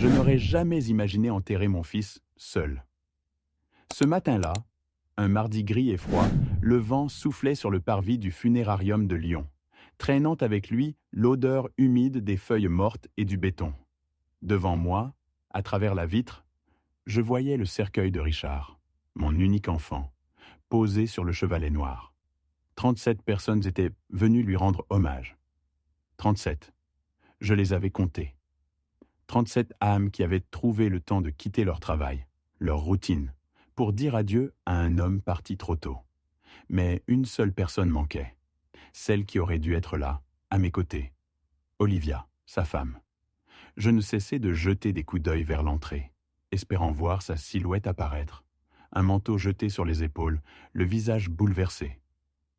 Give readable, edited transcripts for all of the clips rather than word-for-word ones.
Je n'aurais jamais imaginé enterrer mon fils seul. Ce matin-là, un mardi gris et froid, le vent soufflait sur le parvis du funérarium de Lyon, traînant avec lui l'odeur humide des feuilles mortes et du béton. Devant moi, à travers la vitre, je voyais le cercueil de Richard, mon unique enfant, posé sur le chevalet noir. 37 personnes étaient venues lui rendre hommage. 37. Je les avais comptées. 37 âmes qui avaient trouvé le temps de quitter leur travail, leur routine, pour dire adieu à un homme parti trop tôt. Mais une seule personne manquait, celle qui aurait dû être là, à mes côtés. Olivia, sa femme. Je ne cessais de jeter des coups d'œil vers l'entrée, espérant voir sa silhouette apparaître, un manteau jeté sur les épaules, le visage bouleversé.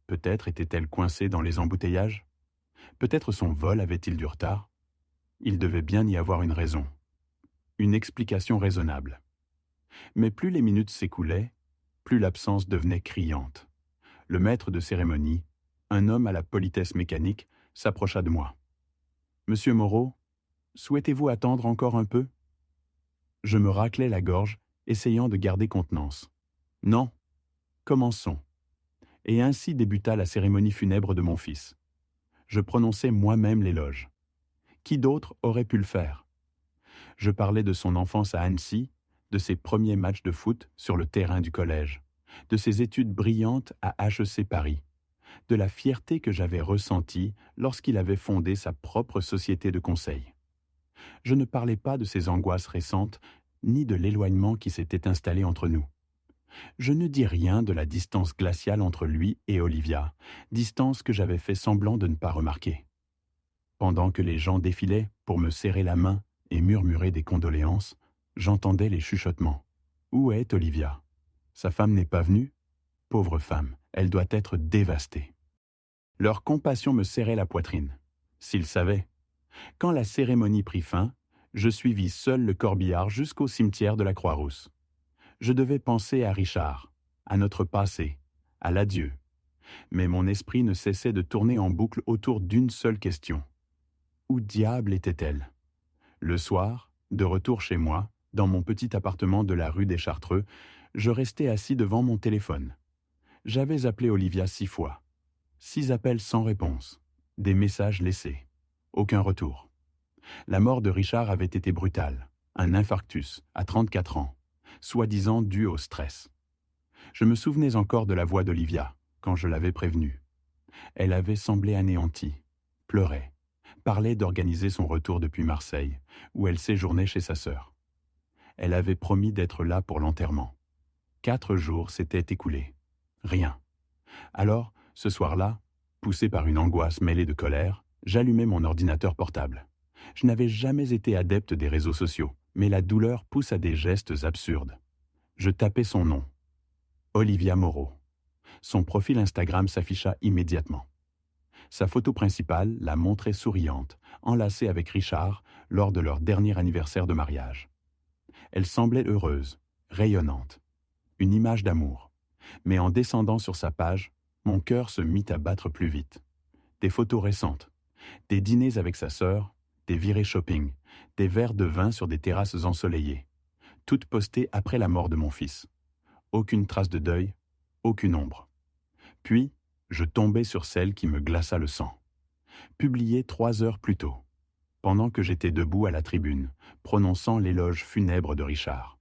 Peut-être était-elle coincée dans les embouteillages? Peut-être son vol avait-il du retard? Il devait bien y avoir une raison, une explication raisonnable. Mais plus les minutes s'écoulaient, plus l'absence devenait criante. Le maître de cérémonie, un homme à la politesse mécanique, s'approcha de moi. « Monsieur Moreau, souhaitez-vous attendre encore un peu ?» Je me raclai la gorge, essayant de garder contenance. « Non, commençons. » Et ainsi débuta la cérémonie funèbre de mon fils. Je prononçai moi-même l'éloge. Qui d'autre aurait pu le faire? Je parlais de son enfance à Annecy, de ses premiers matchs de foot sur le terrain du collège, de ses études brillantes à HEC Paris, de la fierté que j'avais ressentie lorsqu'il avait fondé sa propre société de conseil. Je ne parlais pas de ses angoisses récentes, ni de l'éloignement qui s'était installé entre nous. Je ne dis rien de la distance glaciale entre lui et Olivia, distance que j'avais fait semblant de ne pas remarquer. Pendant que les gens défilaient pour me serrer la main et murmurer des condoléances, j'entendais les chuchotements. Où est Olivia? Sa femme n'est pas venue? Pauvre femme, elle doit être dévastée. Leur compassion me serrait la poitrine. S'ils savaient. Quand la cérémonie prit fin, je suivis seul le corbillard jusqu'au cimetière de la Croix-Rousse. Je devais penser à Richard, à notre passé, à l'adieu. Mais mon esprit ne cessait de tourner en boucle autour d'une seule question. Où diable était-elle? Le soir, de retour chez moi, dans mon petit appartement de la rue des Chartreux, je restais assis devant mon téléphone. J'avais appelé Olivia 6 fois. 6 appels sans réponse. Des messages laissés. Aucun retour. La mort de Richard avait été brutale. Un infarctus, à 34 ans, soi-disant dû au stress. Je me souvenais encore de la voix d'Olivia, quand je l'avais prévenue. Elle avait semblé anéantie, pleurait, parlait d'organiser son retour depuis Marseille, où elle séjournait chez sa sœur. Elle avait promis d'être là pour l'enterrement. 4 jours s'étaient écoulés. Rien. Alors, ce soir-là, poussé par une angoisse mêlée de colère, j'allumai mon ordinateur portable. Je n'avais jamais été adepte des réseaux sociaux, mais la douleur pousse à des gestes absurdes. Je tapai son nom. Olivia Moreau. Son profil Instagram s'afficha immédiatement. Sa photo principale la montrait souriante, enlacée avec Richard lors de leur dernier anniversaire de mariage. Elle semblait heureuse, rayonnante. Une image d'amour. Mais en descendant sur sa page, mon cœur se mit à battre plus vite. Des photos récentes, des dîners avec sa sœur, des virées shopping, des verres de vin sur des terrasses ensoleillées, toutes postées après la mort de mon fils. Aucune trace de deuil, aucune ombre. Puis, je tombai sur celle qui me glaça le sang. Publiée 3 heures plus tôt, pendant que j'étais debout à la tribune, prononçant l'éloge funèbre de Richard.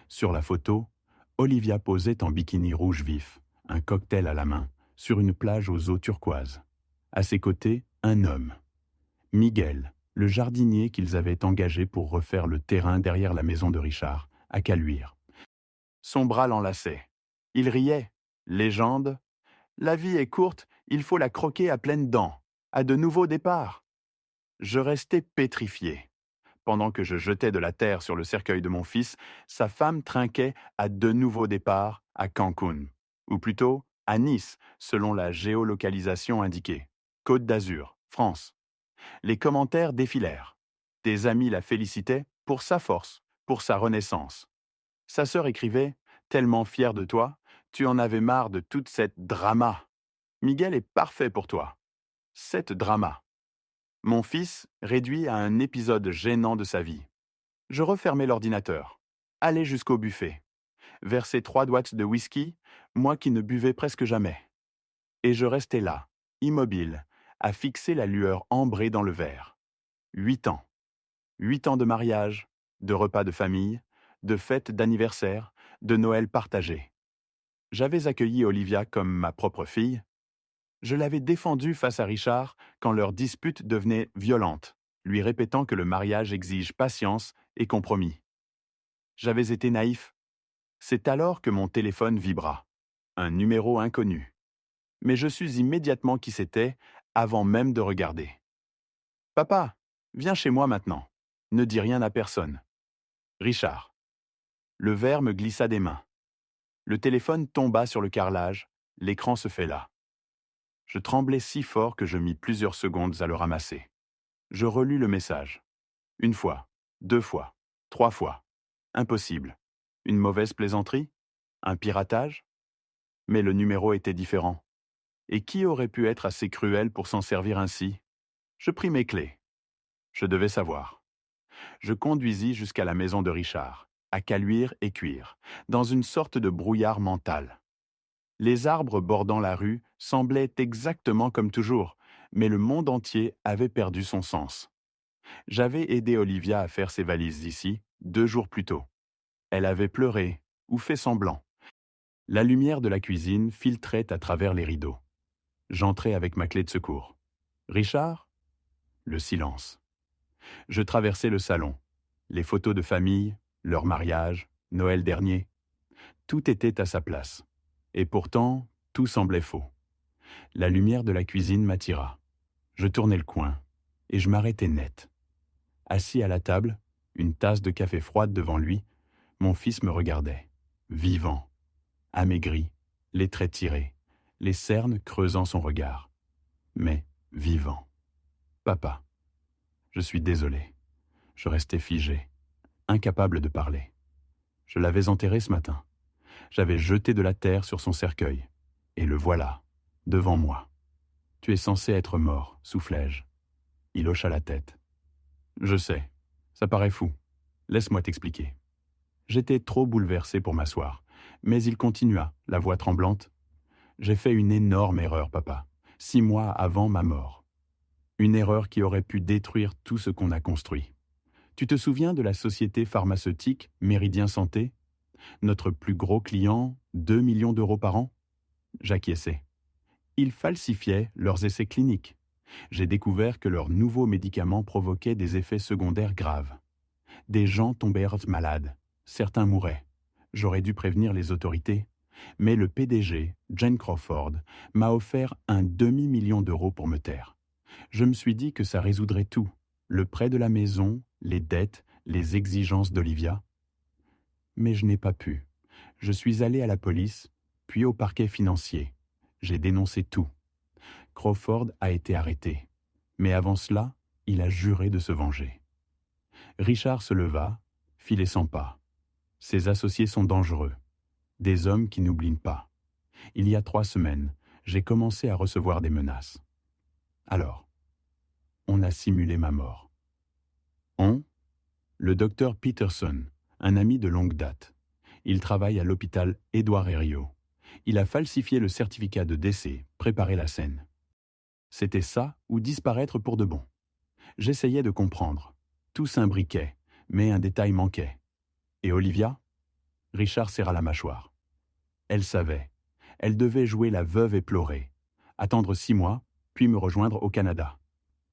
Sur la photo, Olivia posait en bikini rouge vif, un cocktail à la main, sur une plage aux eaux turquoises. À ses côtés, un homme. Miguel, le jardinier qu'ils avaient engagé pour refaire le terrain derrière la maison de Richard, à Caluire. Son bras l'enlaçait. Il riait. Légende. La vie est courte, il faut la croquer à pleines dents, à de nouveaux départs. Je restais pétrifié. Pendant que je jetais de la terre sur le cercueil de mon fils, sa femme trinquait à de nouveaux départs à Cancun, ou plutôt à Nice, selon la géolocalisation indiquée. Côte d'Azur, France. Les commentaires défilèrent. Des amis la félicitaient pour sa force, pour sa renaissance. Sa sœur écrivait « Tellement fière de toi, tu en avais marre de toute cette drama. Miguel est parfait pour toi. » Cette drama. Mon fils réduit à un épisode gênant de sa vie. Je refermai l'ordinateur, allai jusqu'au buffet, versai 3 doigts de whisky, moi qui ne buvais presque jamais. Et je restai là, immobile, à fixer la lueur ambrée dans le verre. 8 ans. 8 ans de mariage, de repas de famille, de fêtes d'anniversaire, de Noël partagés. J'avais accueilli Olivia comme ma propre fille. Je l'avais défendue face à Richard quand leur dispute devenait violente, lui répétant que le mariage exige patience et compromis. J'avais été naïf. C'est alors que mon téléphone vibra. Un numéro inconnu. Mais je sus immédiatement qui c'était, avant même de regarder. « Papa, viens chez moi maintenant. Ne dis rien à personne. » Richard. Le verre me glissa des mains. Le téléphone tomba sur le carrelage, l'écran se fêla. Je tremblais si fort que je mis plusieurs secondes à le ramasser. Je relus le message. 1 fois, 2 fois, 3 fois. Impossible. Une mauvaise plaisanterie? Un piratage? Mais le numéro était différent. Et qui aurait pu être assez cruel pour s'en servir ainsi? Je pris mes clés. Je devais savoir. Je conduisis jusqu'à la maison de Richard, à Caluire et Cuire, dans une sorte de brouillard mental. Les arbres bordant la rue semblaient exactement comme toujours, mais le monde entier avait perdu son sens. J'avais aidé Olivia à faire ses valises ici, 2 jours plus tôt. Elle avait pleuré, ou fait semblant. La lumière de la cuisine filtrait à travers les rideaux. J'entrai avec ma clé de secours. Richard? Le silence. Je traversai le salon. Les photos de famille, leur mariage, Noël dernier. Tout était à sa place. Et pourtant, tout semblait faux. La lumière de la cuisine m'attira. Je tournai le coin, et je m'arrêtai net. Assis à la table, une tasse de café froide devant lui, mon fils me regardait, vivant, amaigri, les traits tirés, les cernes creusant son regard. Mais vivant. Papa, je suis désolé. Je restais figé, incapable de parler. Je l'avais enterré ce matin. J'avais jeté de la terre sur son cercueil. Et le voilà, devant moi. Tu es censé être mort, soufflai-je. Il hocha la tête. Je sais, ça paraît fou. Laisse-moi t'expliquer. J'étais trop bouleversé pour m'asseoir, mais il continua, la voix tremblante. J'ai fait une énorme erreur, papa, 6 mois avant ma mort. Une erreur qui aurait pu détruire tout ce qu'on a construit. Tu te souviens de la société pharmaceutique Méridien Santé? Notre plus gros client, 2 millions d'euros par an? J'acquiesçai. Ils falsifiaient leurs essais cliniques. J'ai découvert que leurs nouveaux médicaments provoquaient des effets secondaires graves. Des gens tombèrent malades. Certains mouraient. J'aurais dû prévenir les autorités. Mais le PDG, Jane Crawford, m'a offert un demi-million d'euros pour me taire. Je me suis dit que ça résoudrait tout. Le prêt de la maison, les dettes, les exigences d'Olivia. Mais je n'ai pas pu. Je suis allé à la police, puis au parquet financier. J'ai dénoncé tout. Crawford a été arrêté. Mais avant cela, il a juré de se venger. Richard se leva, fit les 100 pas. Ses associés sont dangereux. Des hommes qui n'oublient pas. Il y a 3 semaines, j'ai commencé à recevoir des menaces. Alors, on a simulé ma mort. Le docteur Peterson, un ami de longue date. Il travaille à l'hôpital Édouard Herriot. Il a falsifié le certificat de décès, préparé la scène. C'était ça ou disparaître pour de bon. J'essayais de comprendre. Tout s'imbriquait, mais un détail manquait. Et Olivia? Richard serra la mâchoire. Elle savait. Elle devait jouer la veuve éplorée, attendre 6 mois, puis me rejoindre au Canada.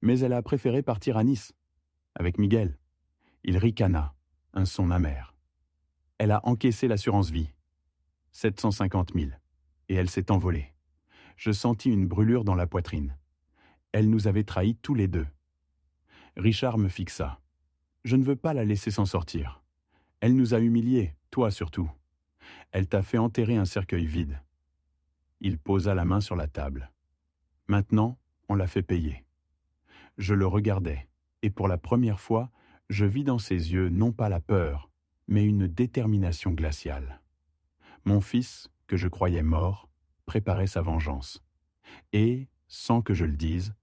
Mais elle a préféré partir à Nice, avec Miguel. Il ricana, un son amer. Elle a encaissé l'assurance vie, 750 000, et elle s'est envolée. Je sentis une brûlure dans la poitrine. Elle nous avait trahis tous les deux. Richard me fixa. Je ne veux pas la laisser s'en sortir. Elle nous a humiliés, toi surtout. Elle t'a fait enterrer un cercueil vide. Il posa la main sur la table. Maintenant, on l'a fait payer. Je le regardais, et pour la première fois, je vis dans ses yeux non pas la peur, mais une détermination glaciale. Mon fils, que je croyais mort, préparait sa vengeance. Et, sans que je le dise,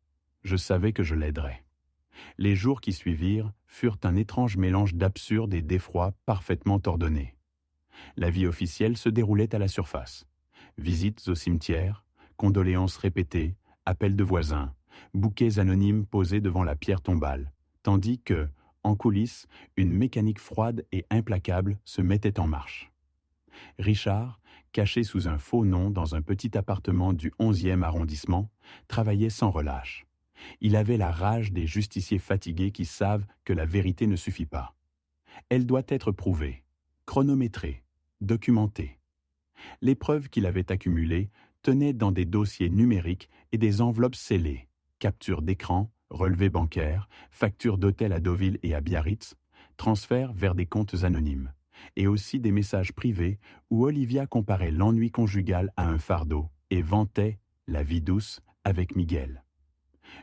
je savais que je l'aiderais. Les jours qui suivirent furent un étrange mélange d'absurde et d'effroi parfaitement ordonné. La vie officielle se déroulait à la surface. Visites au cimetière, condoléances répétées, appels de voisins, bouquets anonymes posés devant la pierre tombale, tandis que, en coulisses, une mécanique froide et implacable se mettait en marche. Richard, caché sous un faux nom dans un petit appartement du 11e arrondissement, travaillait sans relâche. Il avait la rage des justiciers fatigués qui savent que la vérité ne suffit pas. Elle doit être prouvée, chronométrée, documentée. Les preuves qu'il avait accumulées tenaient dans des dossiers numériques et des enveloppes scellées, captures d'écran, relevés bancaires, factures d'hôtels à Deauville et à Biarritz, transferts vers des comptes anonymes, et aussi des messages privés où Olivia comparait l'ennui conjugal à un fardeau et vantait la vie douce avec Miguel.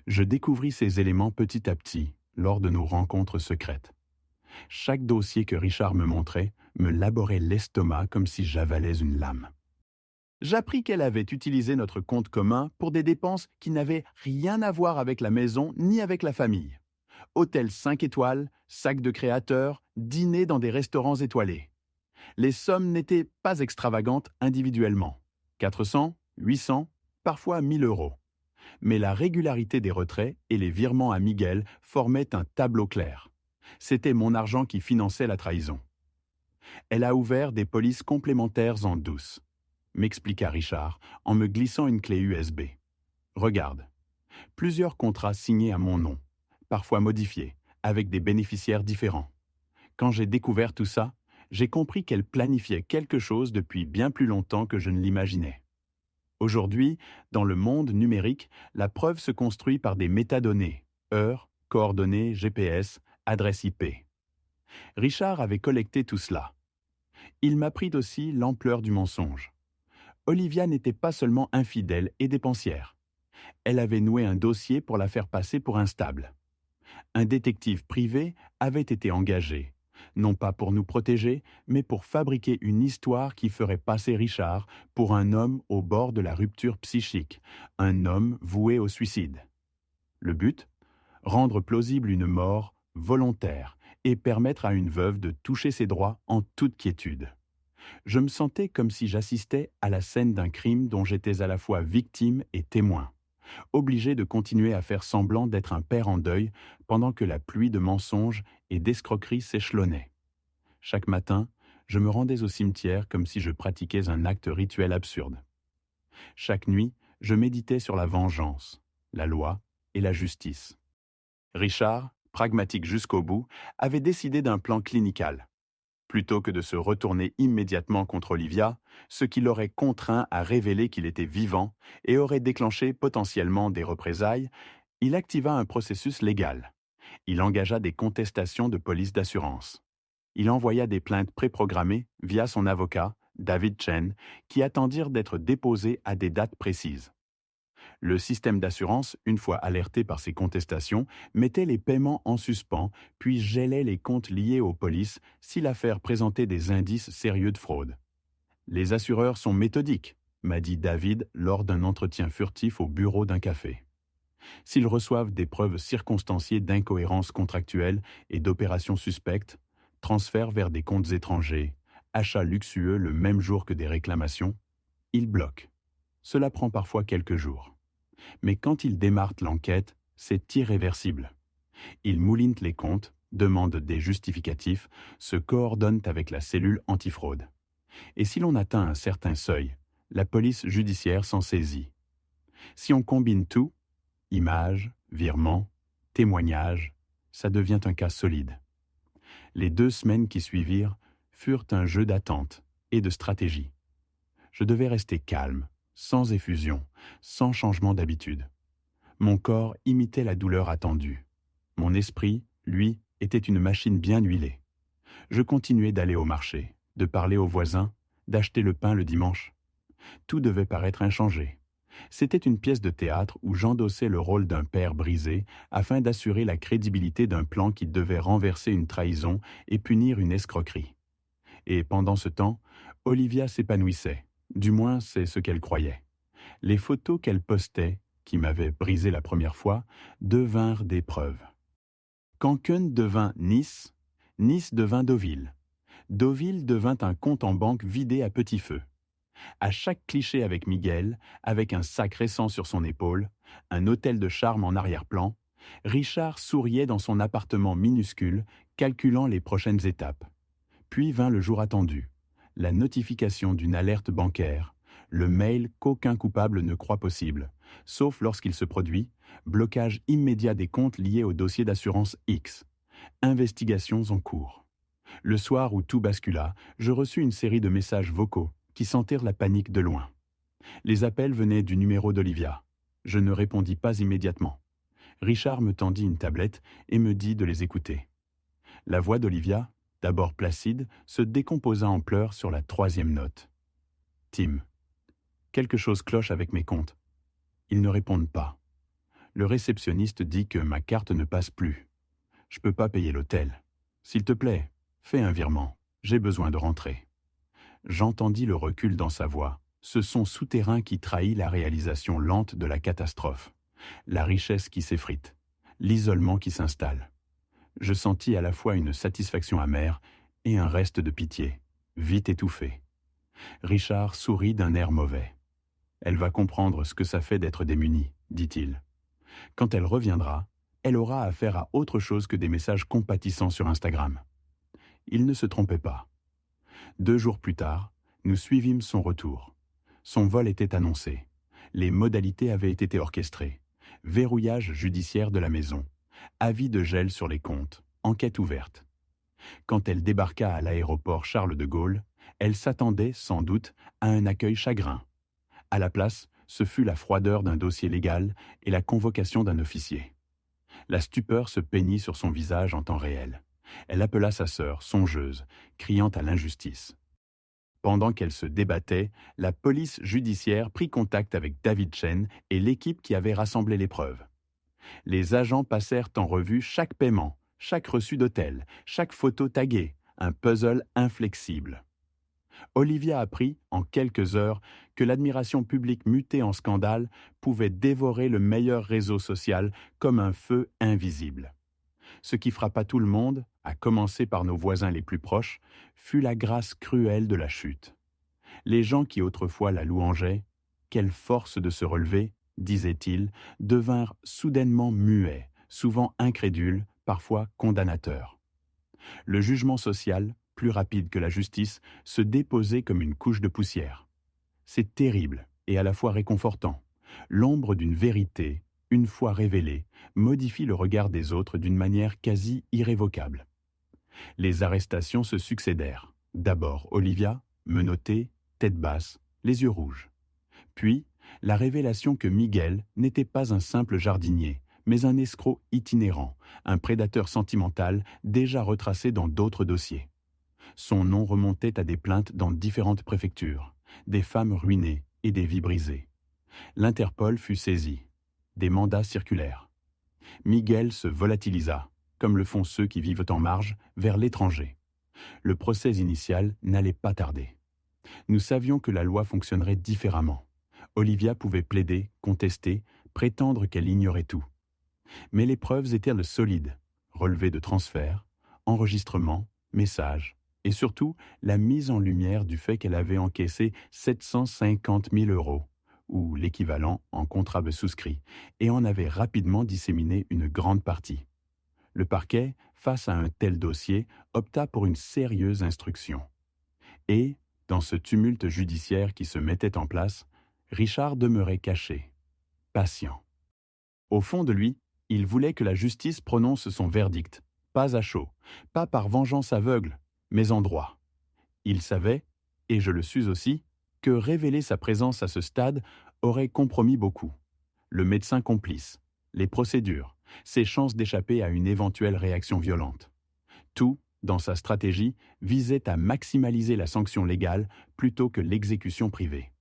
Je découvris ces éléments petit à petit lors de nos rencontres secrètes. Chaque dossier que Richard me montrait me laborait l'estomac comme si j'avalais une lame. J'appris qu'elle avait utilisé notre compte commun pour des dépenses qui n'avaient rien à voir avec la maison ni avec la famille. Hôtel 5 étoiles, sac de créateurs, dîner dans des restaurants étoilés. Les sommes n'étaient pas extravagantes individuellement. 400, 800, parfois 1000 euros. Mais la régularité des retraits et les virements à Miguel formaient un tableau clair. C'était mon argent qui finançait la trahison. Elle a ouvert des polices complémentaires en douce, m'expliqua Richard en me glissant une clé USB. Regarde, plusieurs contrats signés à mon nom, parfois modifiés, avec des bénéficiaires différents. Quand j'ai découvert tout ça, j'ai compris qu'elle planifiait quelque chose depuis bien plus longtemps que je ne l'imaginais. Aujourd'hui, dans le monde numérique, la preuve se construit par des métadonnées, heures, coordonnées, GPS, adresse IP. Richard avait collecté tout cela. Il m'apprit aussi l'ampleur du mensonge. Olivia n'était pas seulement infidèle et dépensière. Elle avait noué un dossier pour la faire passer pour instable. Un détective privé avait été engagé, non pas pour nous protéger, mais pour fabriquer une histoire qui ferait passer Richard pour un homme au bord de la rupture psychique, un homme voué au suicide. Le but ? Rendre plausible une mort volontaire et permettre à une veuve de toucher ses droits en toute quiétude. Je me sentais comme si j'assistais à la scène d'un crime dont j'étais à la fois victime et témoin, obligé de continuer à faire semblant d'être un père en deuil pendant que la pluie de mensonges et d'escroqueries s'échelonnait. Chaque matin, je me rendais au cimetière comme si je pratiquais un acte rituel absurde. Chaque nuit, je méditais sur la vengeance, la loi et la justice. Richard, pragmatique jusqu'au bout, avait décidé d'un plan clinical. Plutôt que de se retourner immédiatement contre Olivia, ce qui l'aurait contraint à révéler qu'il était vivant et aurait déclenché potentiellement des représailles, il activa un processus légal. Il engagea des contestations de police d'assurance. Il envoya des plaintes préprogrammées via son avocat, David Chen, qui attendirent d'être déposées à des dates précises. Le système d'assurance, une fois alerté par ces contestations, mettait les paiements en suspens, puis gélait les comptes liés aux polices si l'affaire présentait des indices sérieux de fraude. Les assureurs sont méthodiques, m'a dit David lors d'un entretien furtif au bureau d'un café. S'ils reçoivent des preuves circonstanciées d'incohérences contractuelles et d'opérations suspectes, transferts vers des comptes étrangers, achats luxueux le même jour que des réclamations, ils bloquent. Cela prend parfois quelques jours. Mais quand ils démarrent l'enquête, c'est irréversible. Ils moulinent les comptes, demandent des justificatifs, se coordonnent avec la cellule antifraude. Et si l'on atteint un certain seuil, la police judiciaire s'en saisit. Si on combine tout, images, virements, témoignages, ça devient un cas solide. Les 2 semaines qui suivirent furent un jeu d'attente et de stratégie. Je devais rester calme, sans effusion, sans changement d'habitude. Mon corps imitait la douleur attendue. Mon esprit, lui, était une machine bien huilée. Je continuais d'aller au marché, de parler aux voisins, d'acheter le pain le dimanche. Tout devait paraître inchangé. C'était une pièce de théâtre où j'endossais le rôle d'un père brisé afin d'assurer la crédibilité d'un plan qui devait renverser une trahison et punir une escroquerie. Et pendant ce temps, Olivia s'épanouissait. Du moins, c'est ce qu'elle croyait. Les photos qu'elle postait, qui m'avaient brisé la première fois, devinrent des preuves. Quand Köln devint Nice, Nice devint Deauville. Deauville devint un compte en banque vidé à petit feu. À chaque cliché avec Miguel, avec un sac récent sur son épaule, un hôtel de charme en arrière-plan, Richard souriait dans son appartement minuscule, calculant les prochaines étapes. Puis vint le jour attendu, la notification d'une alerte bancaire, le mail qu'aucun coupable ne croit possible, sauf lorsqu'il se produit, blocage immédiat des comptes liés au dossier d'assurance X. Investigations en cours. Le soir où tout bascula, je reçus une série de messages vocaux qui sentirent la panique de loin. Les appels venaient du numéro d'Olivia. Je ne répondis pas immédiatement. Richard me tendit une tablette et me dit de les écouter. La voix d'Olivia, d'abord placide, se décomposa en pleurs sur la 3e note. « Tim, quelque chose cloche avec mes comptes. Ils ne répondent pas. Le réceptionniste dit que ma carte ne passe plus. Je peux pas payer l'hôtel. S'il te plaît, fais un virement. J'ai besoin de rentrer. » J'entendis le recul dans sa voix, ce son souterrain qui trahit la réalisation lente de la catastrophe, la richesse qui s'effrite, l'isolement qui s'installe. Je sentis à la fois une satisfaction amère et un reste de pitié, vite étouffé. Richard sourit d'un air mauvais. « Elle va comprendre ce que ça fait d'être démunie, dit-il. Quand elle reviendra, elle aura affaire à autre chose que des messages compatissants sur Instagram. » Il ne se trompait pas. 2 jours plus tard, nous suivîmes son retour. Son vol était annoncé. Les modalités avaient été orchestrées. Verrouillage judiciaire de la maison. Avis de gel sur les comptes. Enquête ouverte. Quand elle débarqua à l'aéroport Charles de Gaulle, elle s'attendait, sans doute, à un accueil chagrin. À la place, ce fut la froideur d'un dossier légal et la convocation d'un officier. La stupeur se peignit sur son visage en temps réel. Elle appela sa sœur, songeuse, criant à l'injustice. Pendant qu'elle se débattait, la police judiciaire prit contact avec David Chen et l'équipe qui avait rassemblé les preuves. Les agents passèrent en revue chaque paiement, chaque reçu d'hôtel, chaque photo taguée, un puzzle inflexible. Olivia apprit, en quelques heures, que l'admiration publique mutée en scandale pouvait dévorer le meilleur réseau social comme un feu invisible. Ce qui frappa tout le monde, à commencer par nos voisins les plus proches, fut la grâce cruelle de la chute. Les gens qui autrefois la louangeaient, « Quelle force de se relever !» disaient-ils, devinrent soudainement muets, souvent incrédules, parfois condamnateurs. Le jugement social, plus rapide que la justice, se déposait comme une couche de poussière. C'est terrible et à la fois réconfortant. L'ombre d'une vérité, une fois révélée, modifie le regard des autres d'une manière quasi irrévocable. Les arrestations se succédèrent. D'abord Olivia, menottée, tête basse, les yeux rouges. Puis, la révélation que Miguel n'était pas un simple jardinier, mais un escroc itinérant, un prédateur sentimental déjà retracé dans d'autres dossiers. Son nom remontait à des plaintes dans différentes préfectures, des femmes ruinées et des vies brisées. L'Interpol fut saisi. Des mandats circulèrent. Miguel se volatilisa, comme le font ceux qui vivent en marge, vers l'étranger. Le procès initial n'allait pas tarder. Nous savions que la loi fonctionnerait différemment. Olivia pouvait plaider, contester, prétendre qu'elle ignorait tout. Mais les preuves étaient solides, relevés de transferts, enregistrements, messages, et surtout la mise en lumière du fait qu'elle avait encaissé 750 000 €, ou l'équivalent en contrat souscrit, et en avait rapidement disséminé une grande partie. Le parquet, face à un tel dossier, opta pour une sérieuse instruction. Et, dans ce tumulte judiciaire qui se mettait en place, Richard demeurait caché, patient. Au fond de lui, il voulait que la justice prononce son verdict, pas à chaud, pas par vengeance aveugle, mais en droit. Il savait, et je le sus aussi, que révéler sa présence à ce stade aurait compromis beaucoup. Le médecin complice, les procédures, ses chances d'échapper à une éventuelle réaction violente. Tout, dans sa stratégie, visait à maximaliser la sanction légale plutôt que l'exécution privée.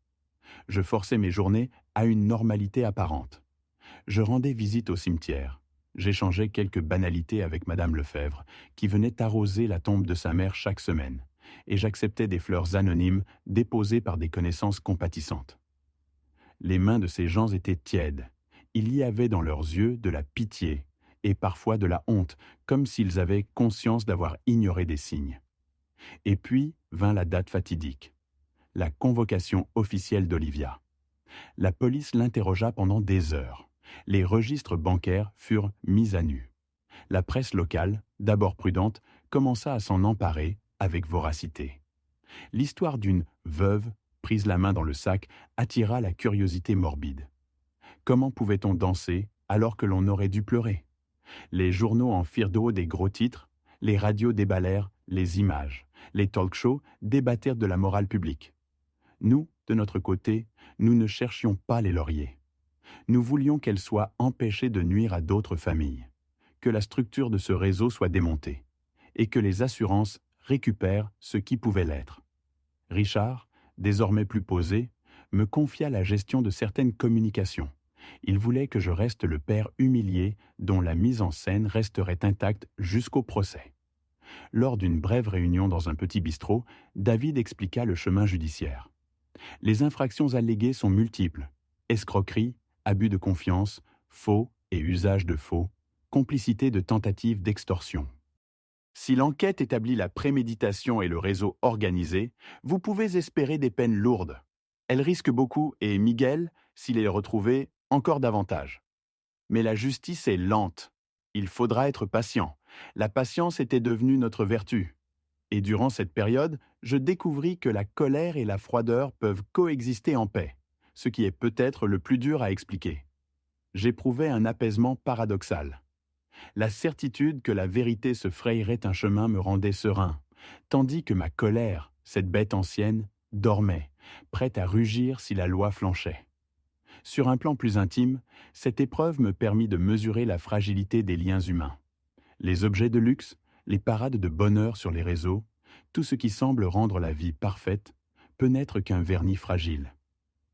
Je forçais mes journées à une normalité apparente. Je rendais visite au cimetière. J'échangeais quelques banalités avec Madame Lefebvre, qui venait arroser la tombe de sa mère chaque semaine, et j'acceptais des fleurs anonymes déposées par des connaissances compatissantes. Les mains de ces gens étaient tièdes. Il y avait dans leurs yeux de la pitié et parfois de la honte, comme s'ils avaient conscience d'avoir ignoré des signes. Et puis vint la date fatidique, la convocation officielle d'Olivia. La police l'interrogea pendant des heures. Les registres bancaires furent mis à nu. La presse locale, d'abord prudente, commença à s'en emparer avec voracité. L'histoire d'une veuve prise la main dans le sac attira la curiosité morbide. Comment pouvait-on danser alors que l'on aurait dû pleurer? Les journaux en firent d'eau des gros titres, les radios déballèrent les images, les talk-shows débattèrent de la morale publique. Nous, de notre côté, nous ne cherchions pas les lauriers. Nous voulions qu'elle soit empêchée de nuire à d'autres familles, que la structure de ce réseau soit démontée, et que les assurances récupèrent ce qui pouvait l'être. Richard, désormais plus posé, me confia la gestion de certaines communications. Il voulait que je reste le père humilié dont la mise en scène resterait intacte jusqu'au procès. Lors d'une brève réunion dans un petit bistrot, David expliqua le chemin judiciaire. Les infractions alléguées sont multiples. Escroquerie, abus de confiance, faux et usage de faux, complicité de tentatives d'extorsion. Si l'enquête établit la préméditation et le réseau organisé, vous pouvez espérer des peines lourdes. Elle risque beaucoup et Miguel, s'il est retrouvé, encore davantage. Mais la justice est lente. Il faudra être patient. La patience était devenue notre vertu. Et durant cette période, je découvris que la colère et la froideur peuvent coexister en paix, ce qui est peut-être le plus dur à expliquer. J'éprouvais un apaisement paradoxal. La certitude que la vérité se frayerait un chemin me rendait serein, tandis que ma colère, cette bête ancienne, dormait, prête à rugir si la loi flanchait. Sur un plan plus intime, cette épreuve me permit de mesurer la fragilité des liens humains. Les objets de luxe, les parades de bonheur sur les réseaux, tout ce qui semble rendre la vie parfaite, peut n'être qu'un vernis fragile.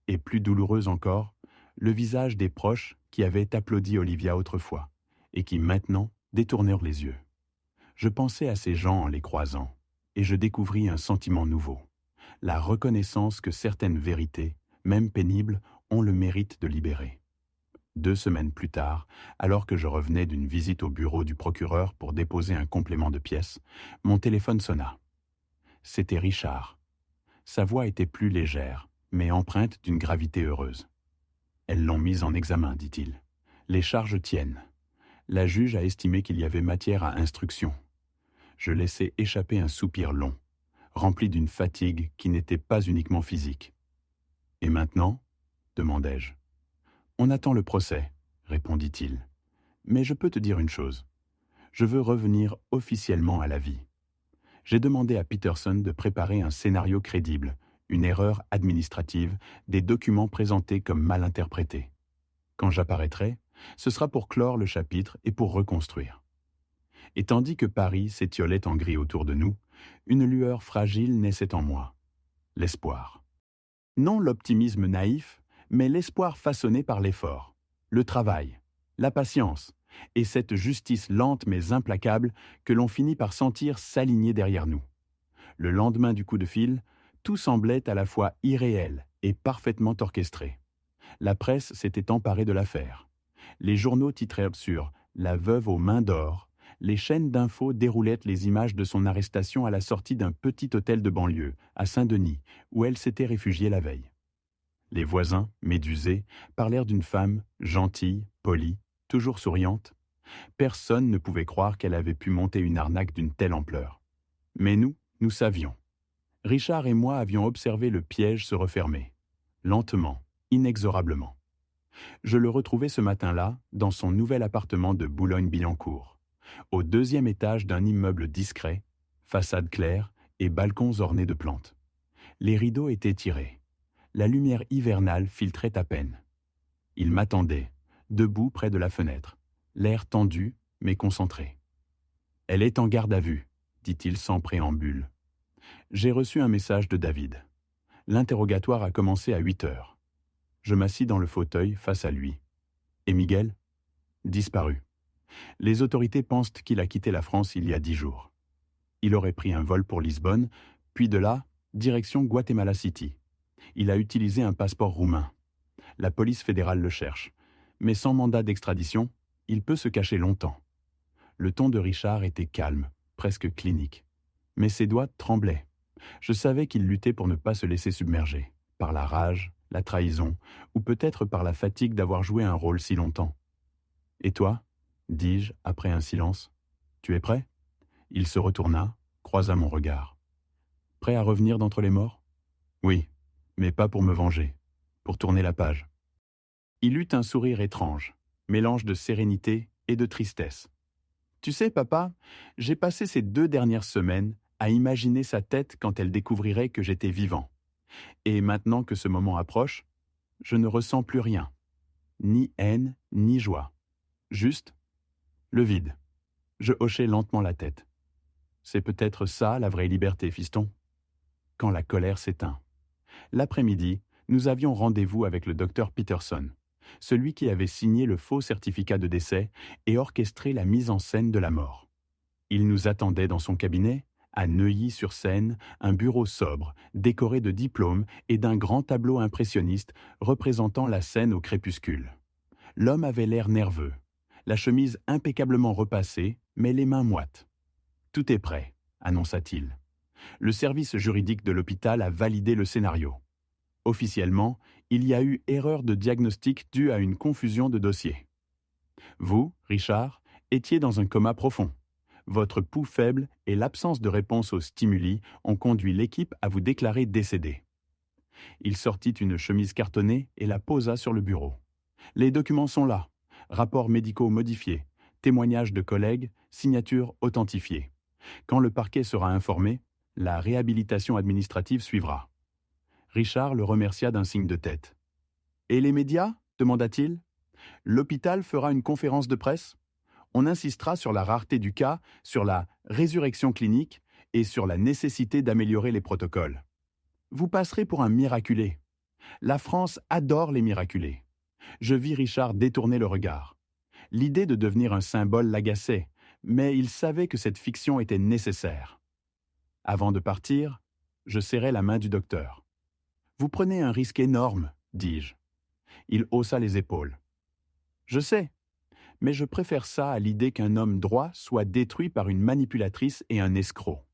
Et plus douloureux encore, le visage des proches qui avaient applaudi Olivia autrefois, et qui maintenant détournèrent les yeux. Je pensais à ces gens en les croisant, et je découvris un sentiment nouveau, la reconnaissance que certaines vérités, même pénibles, ont le mérite de libérer. 2 semaines plus tard, alors que je revenais d'une visite au bureau du procureur pour déposer un complément de pièces, mon téléphone sonna. C'était Richard. Sa voix était plus légère, mais empreinte d'une gravité heureuse. « Elles l'ont mise en examen, dit-il. Les charges tiennent. La juge a estimé qu'il y avait matière à instruction. » Je laissai échapper un soupir long, rempli d'une fatigue qui n'était pas uniquement physique. « Et maintenant ?» demandai-je. « On attend le procès, » répondit-il. « Mais je peux te dire une chose. Je veux revenir officiellement à la vie. J'ai demandé à Peterson de préparer un scénario crédible, une erreur administrative, des documents présentés comme mal interprétés. Quand j'apparaîtrai, ce sera pour clore le chapitre et pour reconstruire. » Et tandis que Paris s'étiolait en gris autour de nous, une lueur fragile naissait en moi. L'espoir. Non l'optimisme naïf, mais l'espoir façonné par l'effort, le travail, la patience, et cette justice lente mais implacable que l'on finit par sentir s'aligner derrière nous. Le lendemain du coup de fil, tout semblait à la fois irréel et parfaitement orchestré. La presse s'était emparée de l'affaire. Les journaux titrèrent sur « La veuve aux mains d'or », les chaînes d'infos déroulaient les images de son arrestation à la sortie d'un petit hôtel de banlieue, à Saint-Denis, où elle s'était réfugiée la veille. Les voisins, médusés, parlèrent d'une femme gentille, polie, toujours souriante. Personne ne pouvait croire qu'elle avait pu monter une arnaque d'une telle ampleur. Mais nous savions. Richard et moi avions observé le piège se refermer, lentement, inexorablement. Je le retrouvai ce matin-là dans son nouvel appartement de Boulogne-Billancourt, au 2e étage d'un immeuble discret, façade claire et balcons ornés de plantes. Les rideaux étaient tirés. La lumière hivernale filtrait à peine. Il m'attendait, debout près de la fenêtre, l'air tendu mais concentré. « Elle est en garde à vue », dit-il sans préambule. J'ai reçu un message de David. L'interrogatoire a commencé à 8 heures. Je m'assis dans le fauteuil face à lui. Et Miguel ? Disparu. Les autorités pensent qu'il a quitté la France il y a 10 jours. Il aurait pris un vol pour Lisbonne, puis de là, direction Guatemala City. Il a utilisé un passeport roumain. La police fédérale le cherche. Mais sans mandat d'extradition, il peut se cacher longtemps. Le ton de Richard était calme, presque clinique. Mais ses doigts tremblaient. Je savais qu'il luttait pour ne pas se laisser submerger, par la rage, la trahison, ou peut-être par la fatigue d'avoir joué un rôle si longtemps. « Et toi » dis-je après un silence. « Tu es prêt » Il se retourna, croisa mon regard. « Prêt à revenir d'entre les morts ?»« Oui, mais pas pour me venger, pour tourner la page. » Il eut un sourire étrange, mélange de sérénité et de tristesse. « Tu sais, papa, j'ai passé ces 2 dernières semaines à imaginer sa tête quand elle découvrirait que j'étais vivant. Et maintenant que ce moment approche, je ne ressens plus rien. Ni haine, ni joie. Juste le vide. » Je hochai lentement la tête. « C'est peut-être ça la vraie liberté, fiston. » Quand la colère s'éteint. L'après-midi, nous avions rendez-vous avec le docteur Peterson, celui qui avait signé le faux certificat de décès et orchestré la mise en scène de la mort. Il nous attendait dans son cabinet, à Neuilly-sur-Seine, un bureau sobre, décoré de diplômes et d'un grand tableau impressionniste représentant la scène au crépuscule. L'homme avait l'air nerveux, la chemise impeccablement repassée, mais les mains moites. « Tout est prêt », annonça-t-il. Le service juridique de l'hôpital a validé le scénario. Officiellement, il y a eu erreur de diagnostic due à une confusion de dossier. Vous, Richard, étiez dans un coma profond. Votre pouls faible et l'absence de réponse aux stimuli ont conduit l'équipe à vous déclarer décédé. Il sortit une chemise cartonnée et la posa sur le bureau. Les documents sont là. Rapports médicaux modifiés, témoignages de collègues, signatures authentifiées. Quand le parquet sera informé, la réhabilitation administrative suivra. Richard le remercia d'un signe de tête. « Et les médias » demanda-t-il. « L'hôpital fera une conférence de presse. On insistera sur la rareté du cas, sur la résurrection clinique et sur la nécessité d'améliorer les protocoles. Vous passerez pour un miraculé. La France adore les miraculés. » Je vis Richard détourner le regard. L'idée de devenir un symbole l'agaçait, mais il savait que cette fiction était nécessaire. Avant de partir, je serrai la main du docteur. « Vous prenez un risque énorme, dis-je. » Il haussa les épaules. « Je sais, mais je préfère ça à l'idée qu'un homme droit soit détruit par une manipulatrice et un escroc. »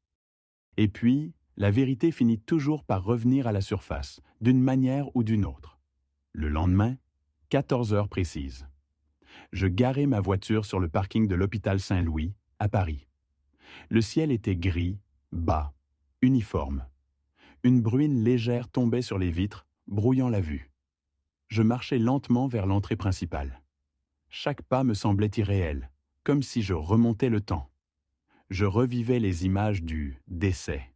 Et puis, la vérité finit toujours par revenir à la surface, d'une manière ou d'une autre. Le lendemain, 14 heures précises. Je garai ma voiture sur le parking de l'hôpital Saint-Louis, à Paris. Le ciel était gris, bas, uniforme. Une bruine légère tombait sur les vitres, brouillant la vue. Je marchais lentement vers l'entrée principale. Chaque pas me semblait irréel, comme si je remontais le temps. Je revivais les images du décès.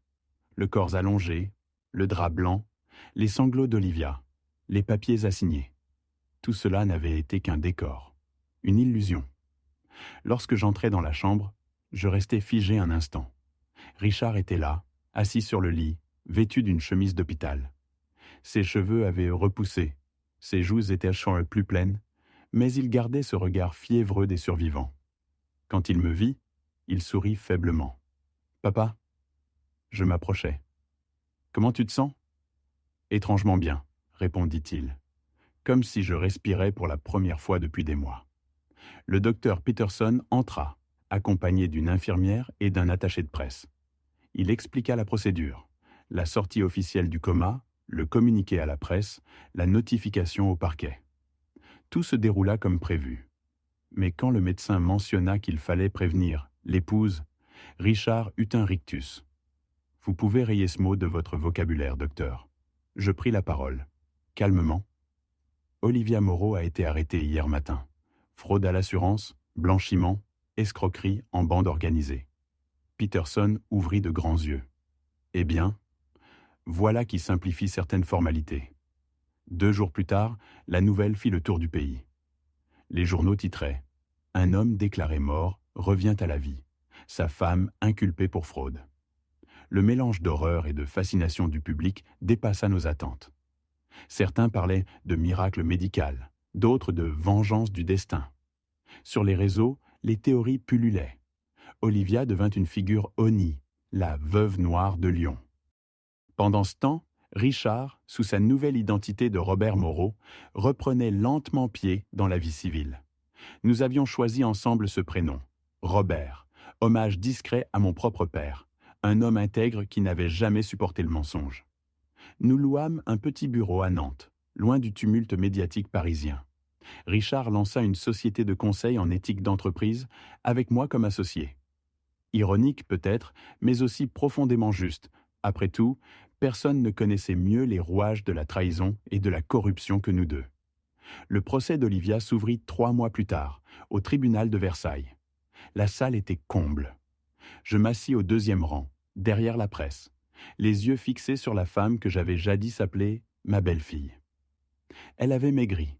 Le corps allongé, le drap blanc, les sanglots d'Olivia, les papiers assignés. Tout cela n'avait été qu'un décor, une illusion. Lorsque j'entrai dans la chambre, je restai figé un instant. Richard était là, assis sur le lit, vêtu d'une chemise d'hôpital. Ses cheveux avaient repoussé, ses joues étaient plus pleines, mais il gardait ce regard fiévreux des survivants. Quand il me vit, il sourit faiblement. « Papa ?» Je m'approchai. « Comment tu te sens ?»« Étrangement bien, » répondit-il, comme si je respirais pour la première fois depuis des mois. Le docteur Peterson entra, accompagné d'une infirmière et d'un attaché de presse. Il expliqua la procédure, la sortie officielle du coma, le communiqué à la presse, la notification au parquet. Tout se déroula comme prévu. Mais quand le médecin mentionna qu'il fallait prévenir l'épouse, Richard eut un rictus. « Vous pouvez rayer ce mot de votre vocabulaire, docteur. » Je pris la parole, calmement. « Olivia Moreau a été arrêtée hier matin. Fraude à l'assurance, blanchiment, escroquerie en bande organisée. » Peterson ouvrit de grands yeux. « Eh bien, voilà qui simplifie certaines formalités. » 2 jours plus tard, la nouvelle fit le tour du pays. Les journaux titraient « Un homme déclaré mort revient à la vie. Sa femme inculpée pour fraude. » Le mélange d'horreur et de fascination du public dépassa nos attentes. Certains parlaient de miracle médical, d'autres de vengeance du destin. Sur les réseaux, les théories pullulaient. Olivia devint une figure honnie, la veuve noire de Lyon. Pendant ce temps, Richard, sous sa nouvelle identité de Robert Moreau, reprenait lentement pied dans la vie civile. Nous avions choisi ensemble ce prénom, Robert, hommage discret à mon propre père, un homme intègre qui n'avait jamais supporté le mensonge. Nous louâmes un petit bureau à Nantes, loin du tumulte médiatique parisien. Richard lança une société de conseil en éthique d'entreprise, avec moi comme associé. Ironique peut-être, mais aussi profondément juste. Après tout, personne ne connaissait mieux les rouages de la trahison et de la corruption que nous deux. Le procès d'Olivia s'ouvrit 3 mois plus tard, au tribunal de Versailles. La salle était comble. Je m'assis au 2e rang, derrière la presse, les yeux fixés sur la femme que j'avais jadis appelée ma belle-fille. Elle avait maigri.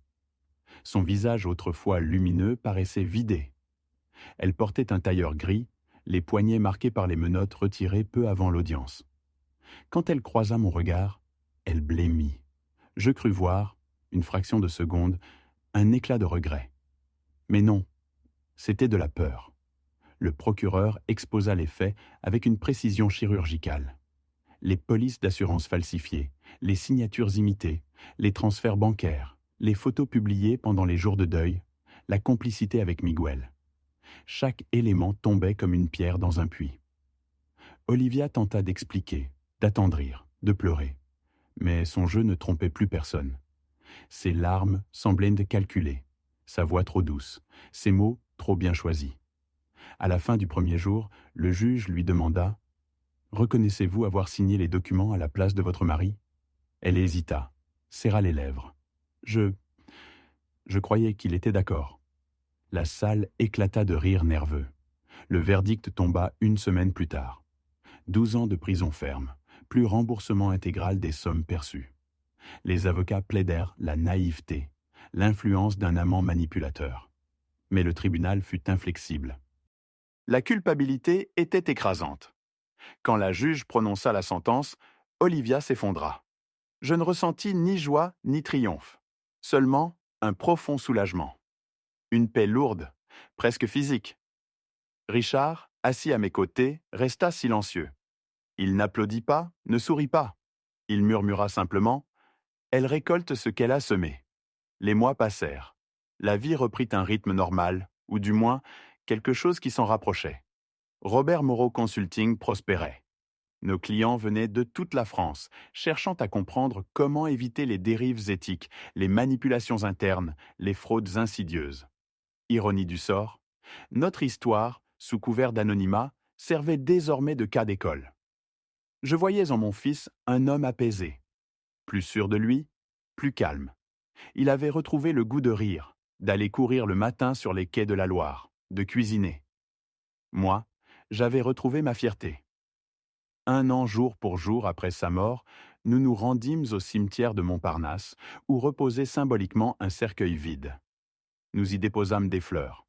Son visage autrefois lumineux paraissait vidé. Elle portait un tailleur gris, les poignets marqués par les menottes retirées peu avant l'audience. Quand elle croisa mon regard, elle blêmit. Je crus voir, une fraction de seconde, un éclat de regret. Mais non, c'était de la peur. Le procureur exposa les faits avec une précision chirurgicale. Les polices d'assurance falsifiées, les signatures imitées, les transferts bancaires, les photos publiées pendant les jours de deuil, la complicité avec Miguel. Chaque élément tombait comme une pierre dans un puits. Olivia tenta d'expliquer, d'attendrir, de pleurer. Mais son jeu ne trompait plus personne. Ses larmes semblaient calculées, sa voix trop douce, ses mots trop bien choisis. À la fin du premier jour, le juge lui demanda « Reconnaissez-vous avoir signé les documents à la place de votre mari ?» Elle hésita, serra les lèvres. Je croyais qu'il était d'accord. La salle éclata de rires nerveux. Le verdict tomba 1 semaine plus tard. 12 ans de prison ferme, plus remboursement intégral des sommes perçues. Les avocats plaidèrent la naïveté, l'influence d'un amant manipulateur. Mais le tribunal fut inflexible. La culpabilité était écrasante. Quand la juge prononça la sentence, Olivia s'effondra. Je ne ressentis ni joie ni triomphe, seulement un profond soulagement. Une paix lourde, presque physique. Richard, assis à mes côtés, resta silencieux. Il n'applaudit pas, ne sourit pas. Il murmura simplement « Elle récolte ce qu'elle a semé ». Les mois passèrent. La vie reprit un rythme normal, ou du moins, quelque chose qui s'en rapprochait. Robert Moreau Consulting prospérait. Nos clients venaient de toute la France, cherchant à comprendre comment éviter les dérives éthiques, les manipulations internes, les fraudes insidieuses. Ironie du sort, notre histoire, sous couvert d'anonymat, servait désormais de cas d'école. Je voyais en mon fils un homme apaisé, plus sûr de lui, plus calme. Il avait retrouvé le goût de rire, d'aller courir le matin sur les quais de la Loire, de cuisiner. Moi, j'avais retrouvé ma fierté. 1 an jour pour jour après sa mort, nous nous rendîmes au cimetière de Montparnasse, où reposait symboliquement un cercueil vide. Nous y déposâmes des fleurs.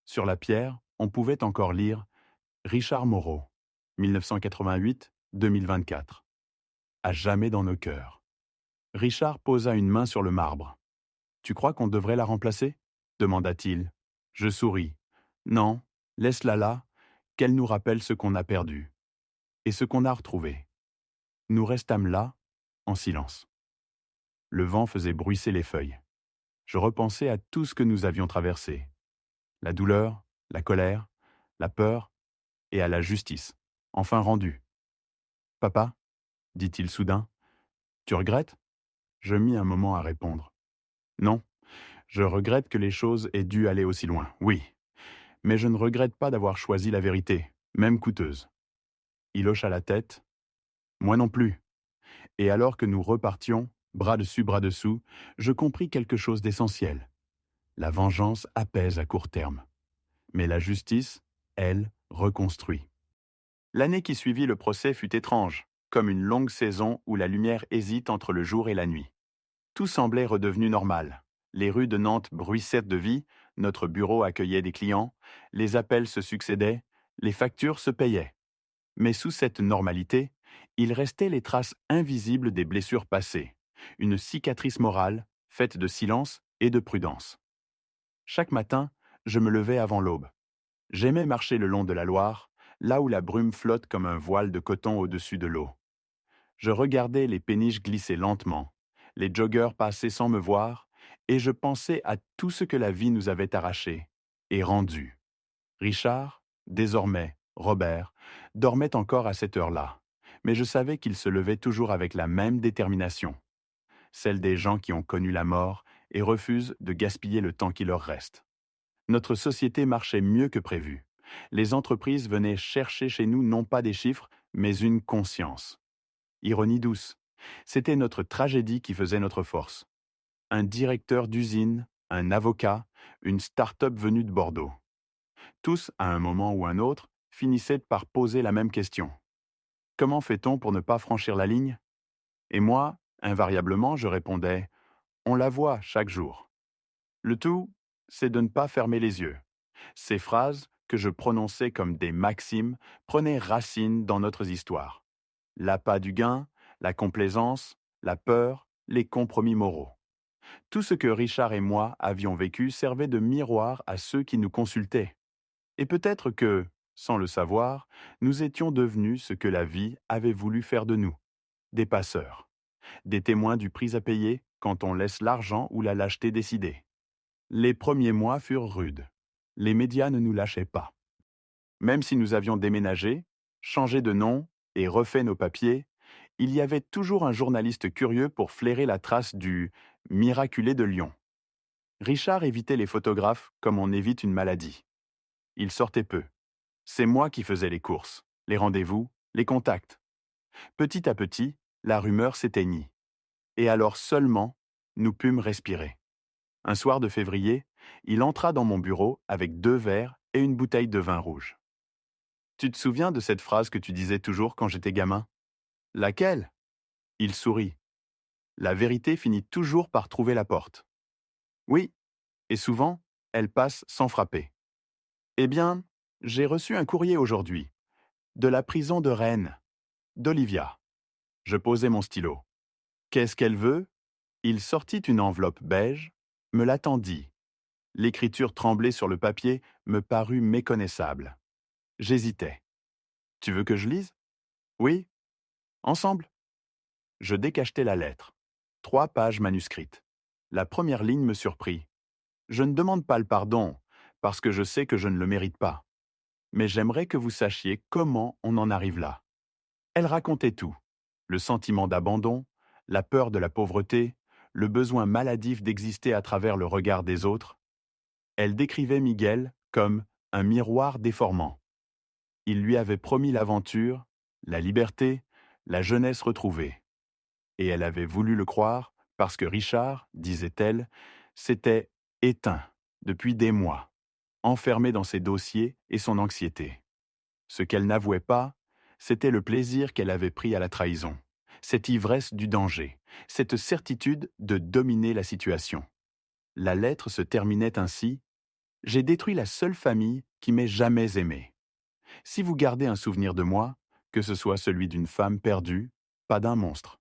Sur la pierre, on pouvait encore lire « Richard Moreau, 1988-2024 ». À jamais dans nos cœurs. Richard posa une main sur le marbre. « Tu crois qu'on devrait la remplacer ?» demanda-t-il. Je souris. « Non, laisse-la là, qu'elle nous rappelle ce qu'on a perdu. » Et ce qu'on a retrouvé. Nous restâmes là, en silence. Le vent faisait bruisser les feuilles. Je repensais à tout ce que nous avions traversé. La douleur, la colère, la peur et à la justice, enfin rendue. « Papa ?» dit-il soudain. « Tu regrettes ?» Je mis un moment à répondre. « Non, je regrette que les choses aient dû aller aussi loin, oui. Mais je ne regrette pas d'avoir choisi la vérité, même coûteuse. » Il hocha la tête. « Moi non plus. » Et alors que nous repartions, bras dessus, bras dessous, je compris quelque chose d'essentiel. La vengeance apaise à court terme. Mais la justice, elle, reconstruit. L'année qui suivit le procès fut étrange, comme une longue saison où la lumière hésite entre le jour et la nuit. Tout semblait redevenu normal. Les rues de Nantes bruissaient de vie, notre bureau accueillait des clients, les appels se succédaient, les factures se payaient. Mais sous cette normalité, il restait les traces invisibles des blessures passées, une cicatrice morale faite de silence et de prudence. Chaque matin, je me levais avant l'aube. J'aimais marcher le long de la Loire, là où la brume flotte comme un voile de coton au-dessus de l'eau. Je regardais les péniches glisser lentement, les joggeurs passer sans me voir, et je pensais à tout ce que la vie nous avait arraché et rendu. Richard, désormais Robert, dormait encore à cette heure-là, mais je savais qu'il se levait toujours avec la même détermination, celle des gens qui ont connu la mort et refusent de gaspiller le temps qui leur reste. Notre société marchait mieux que prévu. Les entreprises venaient chercher chez nous non pas des chiffres, mais une conscience. Ironie douce, c'était notre tragédie qui faisait notre force. Un directeur d'usine, un avocat, une start-up venue de Bordeaux. Tous, à un moment ou un autre, finissaient par poser la même question. Comment fait-on pour ne pas franchir la ligne? Et moi, invariablement, je répondais, on la voit chaque jour. Le tout, c'est de ne pas fermer les yeux. Ces phrases, que je prononçais comme des maximes, prenaient racine dans notre histoire. L'appât du gain, la complaisance, la peur, les compromis moraux. Tout ce que Richard et moi avions vécu servait de miroir à ceux qui nous consultaient. Et peut-être que, sans le savoir, nous étions devenus ce que la vie avait voulu faire de nous, des passeurs, des témoins du prix à payer quand on laisse l'argent ou la lâcheté décider. Les premiers mois furent rudes. Les médias ne nous lâchaient pas. Même si nous avions déménagé, changé de nom et refait nos papiers, il y avait toujours un journaliste curieux pour flairer la trace du miraculé de Lyon. Richard évitait les photographes comme on évite une maladie. Il sortait peu. C'est moi qui faisais les courses, les rendez-vous, les contacts. Petit à petit, la rumeur s'éteignit. Et alors seulement, nous pûmes respirer. Un soir de février, il entra dans mon bureau avec 2 verres et une bouteille de vin rouge. Tu te souviens de cette phrase que tu disais toujours quand j'étais gamin? Laquelle? Il sourit. La vérité finit toujours par trouver la porte. Oui, et souvent, elle passe sans frapper. Eh bien, j'ai reçu un courrier aujourd'hui, de la prison de Rennes, d'Olivia. Je posai mon stylo. Qu'est-ce qu'elle veut? Il sortit une enveloppe beige, me la tendit. L'écriture tremblée sur le papier me parut méconnaissable. J'hésitais. Tu veux que je lise? Oui, ensemble. Je décachetai la lettre. 3 pages manuscrites. La première ligne me surprit. Je ne demande pas le pardon, parce que je sais que je ne le mérite pas. Mais j'aimerais que vous sachiez comment on en arrive là. Elle racontait tout. Le sentiment d'abandon, la peur de la pauvreté, le besoin maladif d'exister à travers le regard des autres. Elle décrivait Miguel comme un miroir déformant. Il lui avait promis l'aventure, la liberté, la jeunesse retrouvée. Et elle avait voulu le croire parce que Richard, disait-elle, s'était éteint depuis des mois, enfermé dans ses dossiers et son anxiété. Ce qu'elle n'avouait pas, c'était le plaisir qu'elle avait pris à la trahison, cette ivresse du danger, cette certitude de dominer la situation. La lettre se terminait ainsi: « J'ai détruit la seule famille qui m'ait jamais aimé. Si vous gardez un souvenir de moi, que ce soit celui d'une femme perdue, pas d'un monstre. »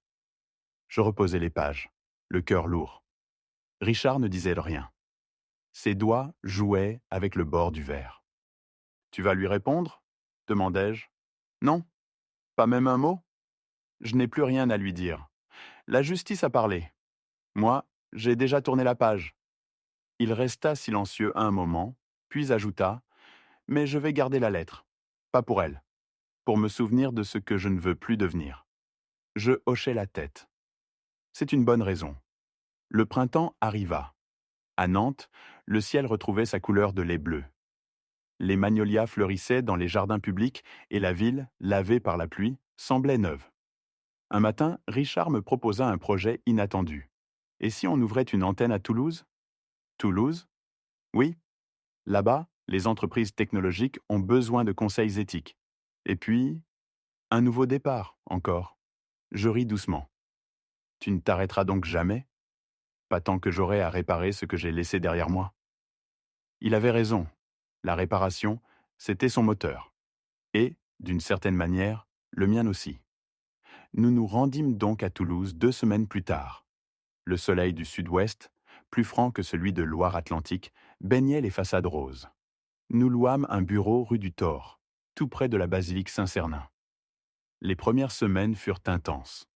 Je reposai les pages, le cœur lourd. Richard ne disait rien. Ses doigts jouaient avec le bord du verre. « Tu vas lui répondre ?» demandai-je. « Non, pas même un mot. Je n'ai plus rien à lui dire. La justice a parlé. Moi, j'ai déjà tourné la page. » Il resta silencieux un moment, puis ajouta: « Mais je vais garder la lettre. Pas pour elle. Pour me souvenir de ce que je ne veux plus devenir. » Je hochai la tête. C'est une bonne raison. Le printemps arriva. À Nantes, le ciel retrouvait sa couleur de lait bleu. Les magnolias fleurissaient dans les jardins publics et la ville, lavée par la pluie, semblait neuve. Un matin, Richard me proposa un projet inattendu. Et si on ouvrait une antenne à Toulouse? Toulouse? Oui. Là-bas, les entreprises technologiques ont besoin de conseils éthiques. Et puis, un nouveau départ, encore. Je ris doucement. Tu ne t'arrêteras donc jamais? Pas tant que j'aurai à réparer ce que j'ai laissé derrière moi. Il avait raison. La réparation, c'était son moteur. Et, d'une certaine manière, le mien aussi. Nous nous rendîmes donc à Toulouse 2 semaines plus tard. Le soleil du sud-ouest, plus franc que celui de Loire-Atlantique, baignait les façades roses. Nous louâmes un bureau rue du Thor, tout près de la basilique Saint-Cernin. Les premières semaines furent intenses.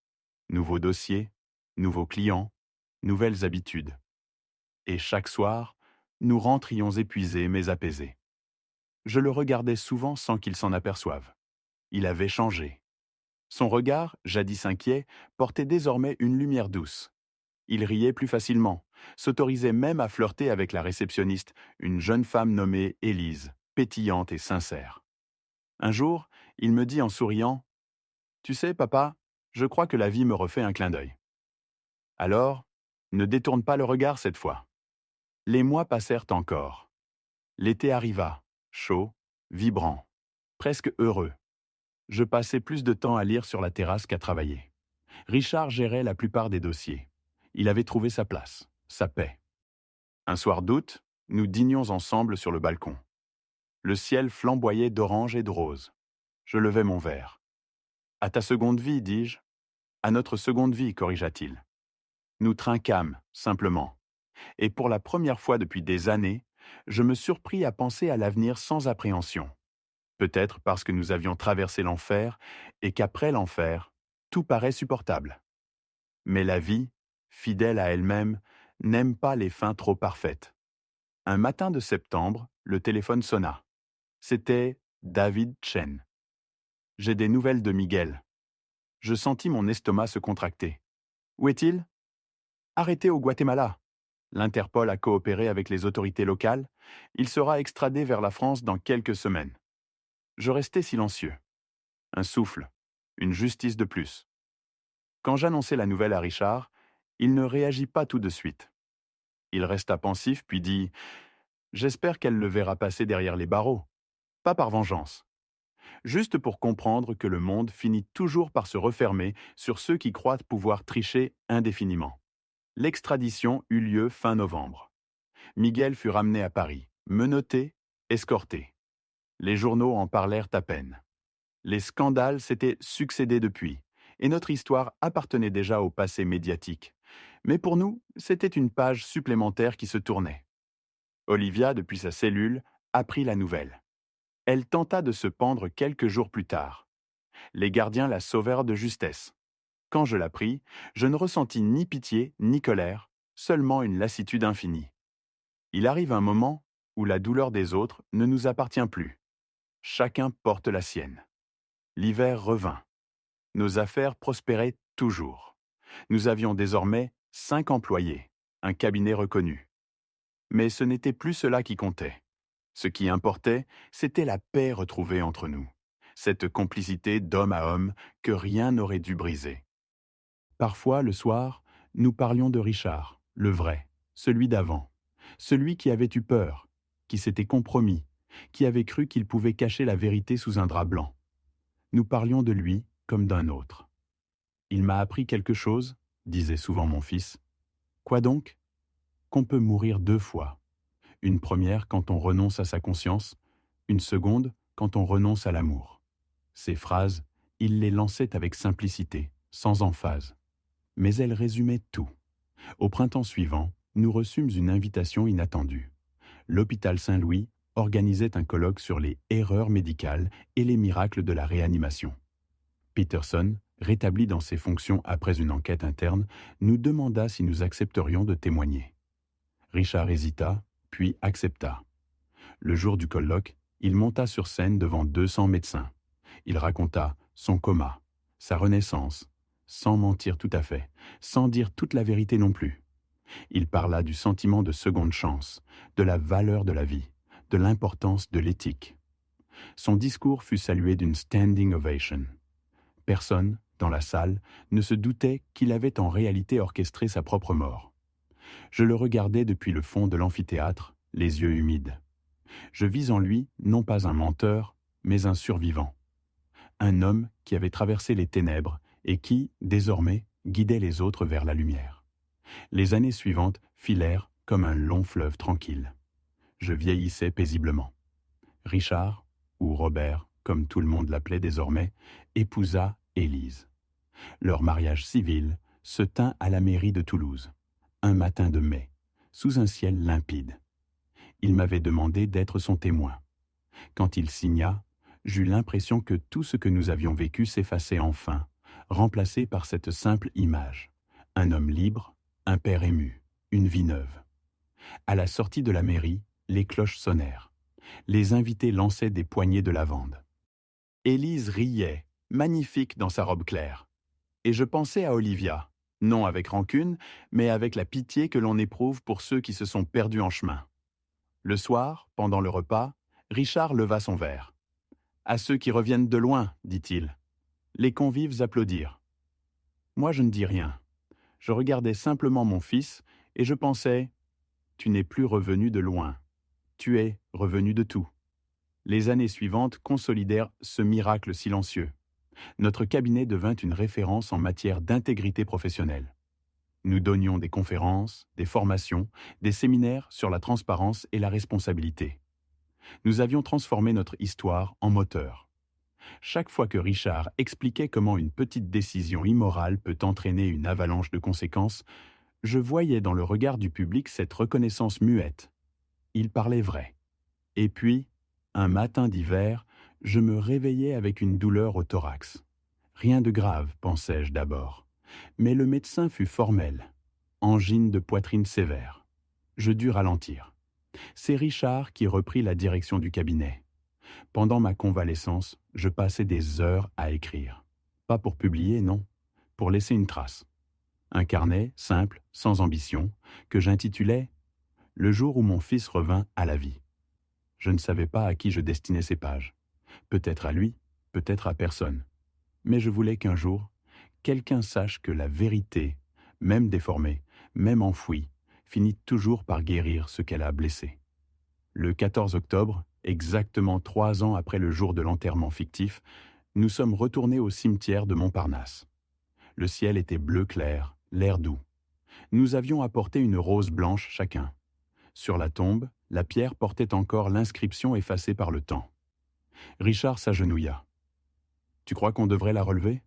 Nouveaux dossiers, nouveaux clients, nouvelles habitudes. Et chaque soir, nous rentrions épuisés mais apaisés. Je le regardais souvent sans qu'il s'en aperçoive. Il avait changé. Son regard, jadis inquiet, portait désormais une lumière douce. Il riait plus facilement, s'autorisait même à flirter avec la réceptionniste, une jeune femme nommée Élise, pétillante et sincère. Un jour, il me dit en souriant : « Tu sais, papa, je crois que la vie me refait un clin d'œil. » Alors, ne détourne pas le regard cette fois. Les mois passèrent encore. L'été arriva, chaud, vibrant, presque heureux. Je passais plus de temps à lire sur la terrasse qu'à travailler. Richard gérait la plupart des dossiers. Il avait trouvé sa place, sa paix. Un soir d'août, nous dînions ensemble sur le balcon. Le ciel flamboyait d'orange et de rose. Je levai mon verre. « À ta seconde vie, dis-je. »« À notre seconde vie, corrigea-t-il. » Nous trinquâmes, simplement. Et pour la première fois depuis des années, je me surpris à penser à l'avenir sans appréhension. Peut-être parce que nous avions traversé l'enfer et qu'après l'enfer, tout paraît supportable. Mais la vie, fidèle à elle-même, n'aime pas les fins trop parfaites. Un matin de septembre, le téléphone sonna. C'était David Chen. « J'ai des nouvelles de Miguel. » Je sentis mon estomac se contracter. « Où est-il ? » ?»« Arrêté au Guatemala. L'Interpol a coopéré avec les autorités locales. Il sera extradé vers la France dans quelques semaines. » Je restai silencieux. Un souffle, une justice de plus. Quand j'annonçai la nouvelle à Richard, il ne réagit pas tout de suite. Il resta pensif puis dit : « J'espère qu'elle le verra passer derrière les barreaux. Pas par vengeance. Juste pour comprendre que le monde finit toujours par se refermer sur ceux qui croient pouvoir tricher indéfiniment. » L'extradition eut lieu fin novembre. Miguel fut ramené à Paris, menotté, escorté. Les journaux en parlèrent à peine. Les scandales s'étaient succédés depuis, et notre histoire appartenait déjà au passé médiatique. Mais pour nous, c'était une page supplémentaire qui se tournait. Olivia, depuis sa cellule, apprit la nouvelle. Elle tenta de se pendre quelques jours plus tard. Les gardiens la sauvèrent de justesse. Quand je l'appris, je ne ressentis ni pitié ni colère, seulement une lassitude infinie. Il arrive un moment où la douleur des autres ne nous appartient plus. Chacun porte la sienne. L'hiver revint. Nos affaires prospéraient toujours. Nous avions désormais 5 employés, un cabinet reconnu. Mais ce n'était plus cela qui comptait. Ce qui importait, c'était la paix retrouvée entre nous, cette complicité d'homme à homme que rien n'aurait dû briser. Parfois, le soir, nous parlions de Richard, le vrai, celui d'avant, celui qui avait eu peur, qui s'était compromis, qui avait cru qu'il pouvait cacher la vérité sous un drap blanc. Nous parlions de lui comme d'un autre. « Il m'a appris quelque chose, » disait souvent mon fils. « Quoi donc ? Qu'on peut mourir 2 fois. Une première quand on renonce à sa conscience, une seconde quand on renonce à l'amour. » Ces phrases, il les lançait avec simplicité, sans emphase. Mais elles résumaient tout. Au printemps suivant, nous reçûmes une invitation inattendue. L'hôpital Saint-Louis organisait un colloque sur les erreurs médicales et les miracles de la réanimation. Peterson, rétabli dans ses fonctions après une enquête interne, nous demanda si nous accepterions de témoigner. Richard hésita, puis accepta. Le jour du colloque, il monta sur scène devant 200 médecins. Il raconta son coma, sa renaissance, sans mentir tout à fait, sans dire toute la vérité non plus. Il parla du sentiment de seconde chance, de la valeur de la vie, de l'importance de l'éthique. Son discours fut salué d'une standing ovation. Personne, dans la salle, ne se doutait qu'il avait en réalité orchestré sa propre mort. Je le regardais depuis le fond de l'amphithéâtre, les yeux humides. Je vis en lui non pas un menteur, mais un survivant. Un homme qui avait traversé les ténèbres et qui, désormais, guidait les autres vers la lumière. Les années suivantes filèrent comme un long fleuve tranquille. Je vieillissais paisiblement. Richard, ou Robert, comme tout le monde l'appelait désormais, épousa Élise. Leur mariage civil se tint à la mairie de Toulouse, un matin de mai, sous un ciel limpide. Il m'avait demandé d'être son témoin. Quand il signa, j'eus l'impression que tout ce que nous avions vécu s'effaçait enfin, remplacé par cette simple image. Un homme libre, un père ému, une vie neuve. À la sortie de la mairie, les cloches sonnèrent. Les invités lançaient des poignées de lavande. Élise riait, magnifique dans sa robe claire. Et je pensais à Olivia, non avec rancune, mais avec la pitié que l'on éprouve pour ceux qui se sont perdus en chemin. Le soir, pendant le repas, Richard leva son verre. « À ceux qui reviennent de loin, dit-il. » Les convives applaudirent. Moi, je ne dis rien. Je regardais simplement mon fils et je pensais « Tu n'es plus revenu de loin. Tu es revenu de tout. » Les années suivantes consolidèrent ce miracle silencieux. Notre cabinet devint une référence en matière d'intégrité professionnelle. Nous donnions des conférences, des formations, des séminaires sur la transparence et la responsabilité. Nous avions transformé notre histoire en moteur. Chaque fois que Richard expliquait comment une petite décision immorale peut entraîner une avalanche de conséquences, je voyais dans le regard du public cette reconnaissance muette. Il parlait vrai. Et puis, un matin d'hiver, je me réveillais avec une douleur au thorax. Rien de grave, pensais-je d'abord. Mais le médecin fut formel. Angine de poitrine sévère. Je dus ralentir. C'est Richard qui reprit la direction du cabinet. Pendant ma convalescence, je passais des heures à écrire. Pas pour publier, non, pour laisser une trace. Un carnet, simple, sans ambition, que j'intitulais « Le jour où mon fils revint à la vie ». Je ne savais pas à qui je destinais ces pages. Peut-être à lui, peut-être à personne. Mais je voulais qu'un jour, quelqu'un sache que la vérité, même déformée, même enfouie, finit toujours par guérir ce qu'elle a blessé. Le 14 octobre, exactement 3 ans après le jour de l'enterrement fictif, nous sommes retournés au cimetière de Montparnasse. Le ciel était bleu clair, l'air doux. Nous avions apporté une rose blanche chacun. Sur la tombe, la pierre portait encore l'inscription effacée par le temps. Richard s'agenouilla. « Tu crois qu'on devrait la relever »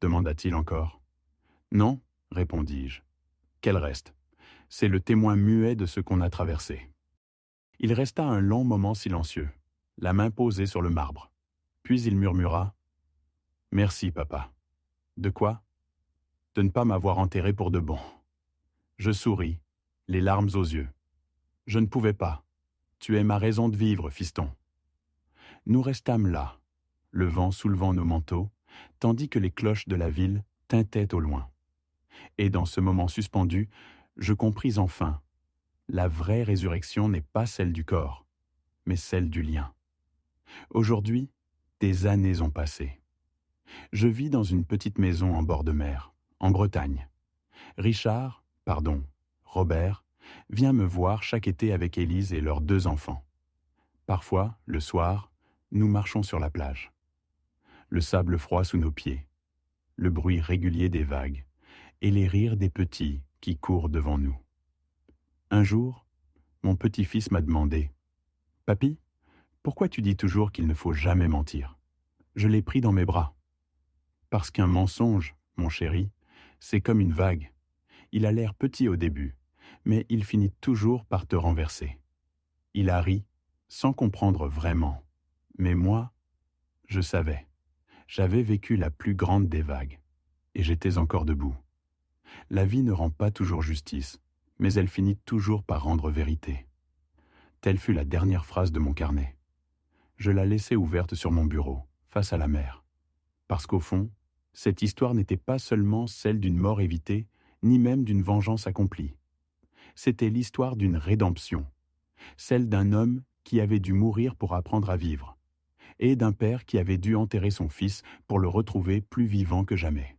demanda-t-il encore. « Non, répondis-je. Qu'elle reste. C'est le témoin muet de ce qu'on a traversé. » Il resta un long moment silencieux, la main posée sur le marbre. Puis il murmura « Merci, papa. » « De quoi ?»« De ne pas m'avoir enterré pour de bon. » Je souris, les larmes aux yeux. « Je ne pouvais pas. Tu es ma raison de vivre, fiston. » Nous restâmes là, le vent soulevant nos manteaux, tandis que les cloches de la ville tintaient au loin. Et dans ce moment suspendu, je compris enfin, la vraie résurrection n'est pas celle du corps, mais celle du lien. Aujourd'hui, des années ont passé. Je vis dans une petite maison en bord de mer, en Bretagne. Robert, vient me voir chaque été avec Élise et leurs 2 enfants. Parfois, le soir, nous marchons sur la plage. Le sable froid sous nos pieds, le bruit régulier des vagues et les rires des petits qui courent devant nous. Un jour, mon petit-fils m'a demandé « Papy, pourquoi tu dis toujours qu'il ne faut jamais mentir ?» Je l'ai pris dans mes bras. Parce qu'un mensonge, mon chéri, c'est comme une vague. Il a l'air petit au début, mais il finit toujours par te renverser. Il a ri, sans comprendre vraiment. Mais moi, je savais. J'avais vécu la plus grande des vagues, et j'étais encore debout. La vie ne rend pas toujours justice, mais elle finit toujours par rendre vérité. Telle fut la dernière phrase de mon carnet. Je la laissai ouverte sur mon bureau, face à la mer. Parce qu'au fond, cette histoire n'était pas seulement celle d'une mort évitée, ni même d'une vengeance accomplie. C'était l'histoire d'une rédemption, celle d'un homme qui avait dû mourir pour apprendre à vivre, et d'un père qui avait dû enterrer son fils pour le retrouver plus vivant que jamais.